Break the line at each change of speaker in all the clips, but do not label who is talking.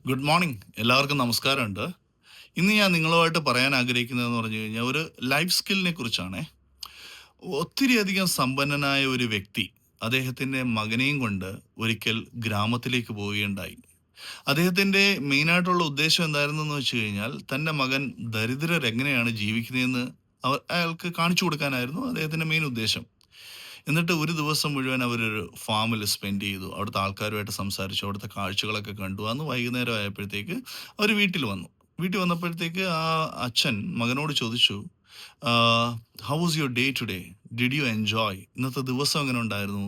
Good morning. എല്ലാവർക്കും നമസ്കാരമുണ്ട്. ഇന്ന് ഞാൻ നിങ്ങളുമായിട്ട് പറയാൻ ആഗ്രഹിക്കുന്നതെന്ന് പറഞ്ഞു കഴിഞ്ഞാൽ ഒരു ലൈഫ് സ്കില്ലിനെ കുറിച്ചാണേ. ഒത്തിരിയധികം സമ്പന്നനായ ഒരു വ്യക്തി അദ്ദേഹത്തിൻ്റെ മകനെയും കൊണ്ട് ഒരിക്കൽ ഗ്രാമത്തിലേക്ക് പോവുകയുണ്ടായി. അദ്ദേഹത്തിൻ്റെ മെയിനായിട്ടുള്ള ഉദ്ദേശം എന്തായിരുന്നെന്ന് വെച്ച് കഴിഞ്ഞാൽ തൻ്റെ മകൻ ദരിദ്രരെങ്ങനെയാണ് ജീവിക്കുന്നതെന്ന് അയാൾക്ക് കാണിച്ചു കൊടുക്കാനായിരുന്നു അദ്ദേഹത്തിൻ്റെ മെയിൻ ഉദ്ദേശം. എന്നിട്ട് ഒരു ദിവസം മുഴുവൻ അവരൊരു ഫാമിൽ സ്പെൻഡ് ചെയ്തു. അവിടുത്തെ ആൾക്കാരുമായിട്ട് സംസാരിച്ചു. അവിടുത്തെ കാഴ്ചകളൊക്കെ കണ്ടു. അന്ന് വൈകുന്നേരം ആയപ്പോഴത്തേക്ക് അവർ വീട്ടിൽ വന്നു. വീട്ടിൽ വന്നപ്പോഴത്തേക്ക് ആ അച്ഛൻ മകനോട് ചോദിച്ചു, "how was your day today? Did you enjoy? ഇന്നത്തെ ദിവസം എങ്ങനെ ഉണ്ടായിരുന്നു?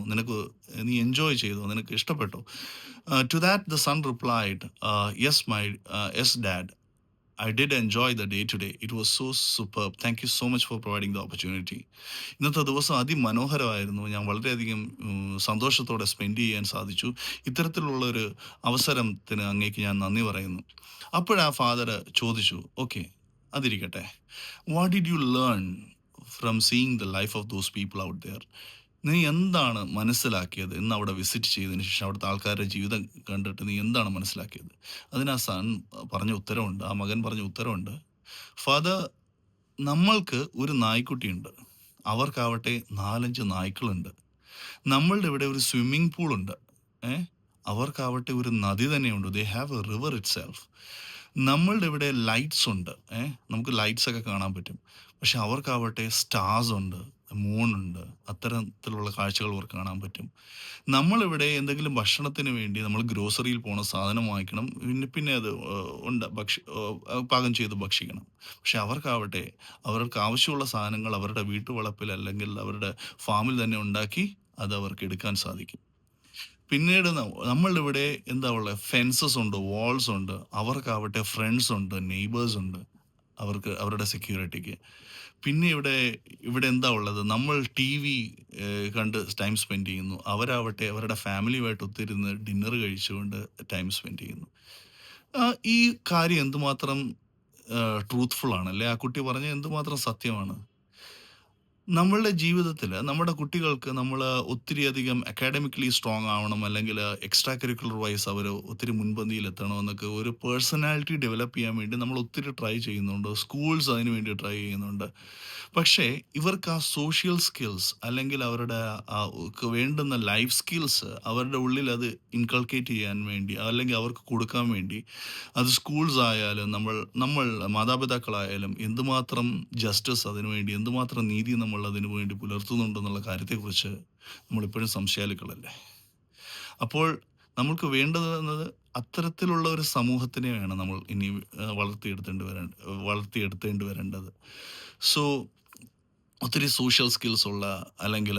നീ എൻജോയ് ചെയ്തോ? നിനക്ക് ഇഷ്ടപ്പെട്ടോ?" To that the son replied, yes dad. I did enjoy the day today. It was so superb. Thank you so much for providing the opportunity. ഇന്നത്തെ ദിവസം അതിമനോഹരമായിരുന്നു. ഞാൻ വളരെയധികം സന്തോഷത്തോടെ സ്പെൻഡ് ചെയ്യാൻ സാധിച്ചു. ഇത്തരത്തിലുള്ളൊരു അവസരത്തിന് അങ്ങേക്ക് ഞാൻ നന്ദി പറയുന്നു. അപ്പോഴാ ഫാദർ ചോദിച്ചു, "ഓക്കെ, അതിരിക്കട്ടെ. What did you learn from seeing the life of those people out there? നീ എന്താണ് മനസ്സിലാക്കിയത് ഇന്ന് അവിടെ വിസിറ്റ് ചെയ്തതിന് ശേഷം അവിടുത്തെ ആൾക്കാരുടെ ജീവിതം കണ്ടിട്ട് നീ എന്താണ് മനസ്സിലാക്കിയത്?" അതിന് ആ സൺ പറഞ്ഞ ഉത്തരവുണ്ട്, ആ മകൻ പറഞ്ഞ ഉത്തരവുണ്ട്, "ഫാദർ, നമ്മൾക്ക് ഒരു നായ്ക്കുട്ടിയുണ്ട്. അവർക്കാവട്ടെ 4-5 നായ്ക്കളുണ്ട്. നമ്മളുടെ ഇവിടെ ഒരു സ്വിമ്മിംഗ് പൂളുണ്ട്. ഏ അവർക്കാവട്ടെ ഒരു നദി തന്നെയുണ്ട്. They have A river it self. നമ്മളുടെ ഇവിടെ ലൈറ്റ്സ് ഉണ്ട്. നമുക്ക് ലൈറ്റ്സ് ഒക്കെ കാണാൻ പറ്റും. പക്ഷെ അവർക്കാവട്ടെ സ്റ്റാർസ് ഉണ്ട്, മൂണുണ്ട്. അത്തരത്തിലുള്ള കാഴ്ചകൾ അവർക്ക് കാണാൻ പറ്റും. നമ്മളിവിടെ എന്തെങ്കിലും ഭക്ഷണത്തിന് വേണ്ടി നമ്മൾ ഗ്രോസറിയിൽ പോകണം, സാധനം വാങ്ങിക്കണം. പിന്നെ അത് പാകം ചെയ്ത് ഭക്ഷിക്കണം. പക്ഷെ അവർക്കാവട്ടെ അവർക്ക് ആവശ്യമുള്ള സാധനങ്ങൾ അവരുടെ വീട്ടുവളപ്പിൽ അല്ലെങ്കിൽ അവരുടെ ഫാമിൽ തന്നെ ഉണ്ടാക്കി അത് അവർക്ക് എടുക്കാൻ സാധിക്കും. പിന്നീട് നമ്മളുടെ ഇവിടെ എന്താ ഉള്ളത്, ഫെൻസസ് ഉണ്ട്, വാൾസ് ഉണ്ട്. അവർക്കാവട്ടെ ഫ്രണ്ട്സ് ഉണ്ട്, നെയ്ബേഴ്സ് ഉണ്ട്, അവർക്ക് അവരുടെ സെക്യൂരിറ്റിക്ക്. പിന്നെ ഇവിടെ ഇവിടെ എന്താ ഉള്ളത്, നമ്മൾ ടി വി കണ്ട് ടൈം സ്പെൻഡ് ചെയ്യുന്നു. അവരാവട്ടെ അവരുടെ ഫാമിലിയുമായിട്ട് ഒത്തിരുന്ന് ഡിന്നർ കഴിച്ചുകൊണ്ട് ടൈം സ്പെൻഡ് ചെയ്യുന്നു. ഈ കാര്യം എന്തുമാത്രം ട്രൂത്ത്ഫുൾ ആണ്, അല്ലെ? ആ കുട്ടി പറഞ്ഞ എന്തുമാത്രം സത്യമാണ്. നമ്മളുടെ ജീവിതത്തിൽ നമ്മുടെ കുട്ടികൾക്ക് നമ്മൾ ഒത്തിരിയധികം അക്കാഡമിക്കലി സ്ട്രോങ് ആവണം, അല്ലെങ്കിൽ എക്സ്ട്രാ കരിക്കുലർ വൈസ് അവർ ഒത്തിരി മുൻപന്തിയിൽ എത്തണം എന്നൊക്കെ ഒരു പേഴ്സണാലിറ്റി ഡെവലപ്പ് ചെയ്യാൻ വേണ്ടി നമ്മൾ ഒത്തിരി ട്രൈ ചെയ്യുന്നുണ്ട്. സ്കൂൾസ് അതിന് വേണ്ടി ട്രൈ ചെയ്യുന്നുണ്ട്. പക്ഷേ ഇവർക്ക് ആ സോഷ്യൽ സ്കിൽസ് അല്ലെങ്കിൽ അവരുടെ വേണ്ടുന്ന ലൈഫ് സ്കിൽസ് അവരുടെ ഉള്ളിൽ അത് ഇൻകൾക്കേറ്റ് ചെയ്യാൻ വേണ്ടി അല്ലെങ്കിൽ അവർക്ക് കൊടുക്കാൻ വേണ്ടി അത് സ്കൂൾസ് ആയാലും നമ്മൾ നമ്മൾ മാതാപിതാക്കളായാലും എന്തുമാത്രം ജസ്റ്റിസ് അതിനു വേണ്ടി, എന്തുമാത്രം നീതി നമ്മൾ അതിനു വേണ്ടി പുലർത്തുന്നുണ്ടെന്നുള്ള കാര്യത്തെക്കുറിച്ച് നമ്മളിപ്പോഴും സംശയാലുക്കളല്ലേ. അപ്പോൾ നമ്മൾക്ക് വേണ്ടത് എന്നത് അത്തരത്തിലുള്ള ഒരു സമൂഹത്തിനെ വേണം നമ്മൾ ഇനി വളർത്തിയെടുത്തേണ്ടി വരേണ്ടത്. സോ ഒത്തിരി സോഷ്യൽ സ്കിൽസ് ഉള്ള അല്ലെങ്കിൽ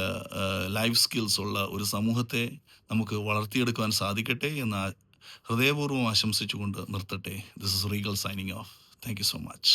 ലൈഫ് സ്കിൽസ് ഉള്ള ഒരു സമൂഹത്തെ നമുക്ക് വളർത്തിയെടുക്കുവാൻ സാധിക്കട്ടെ എന്ന് ഹൃദയപൂർവ്വം ആശംസിച്ചുകൊണ്ട് നിർത്തട്ടെ. This is Regal signing off. Thank you so much.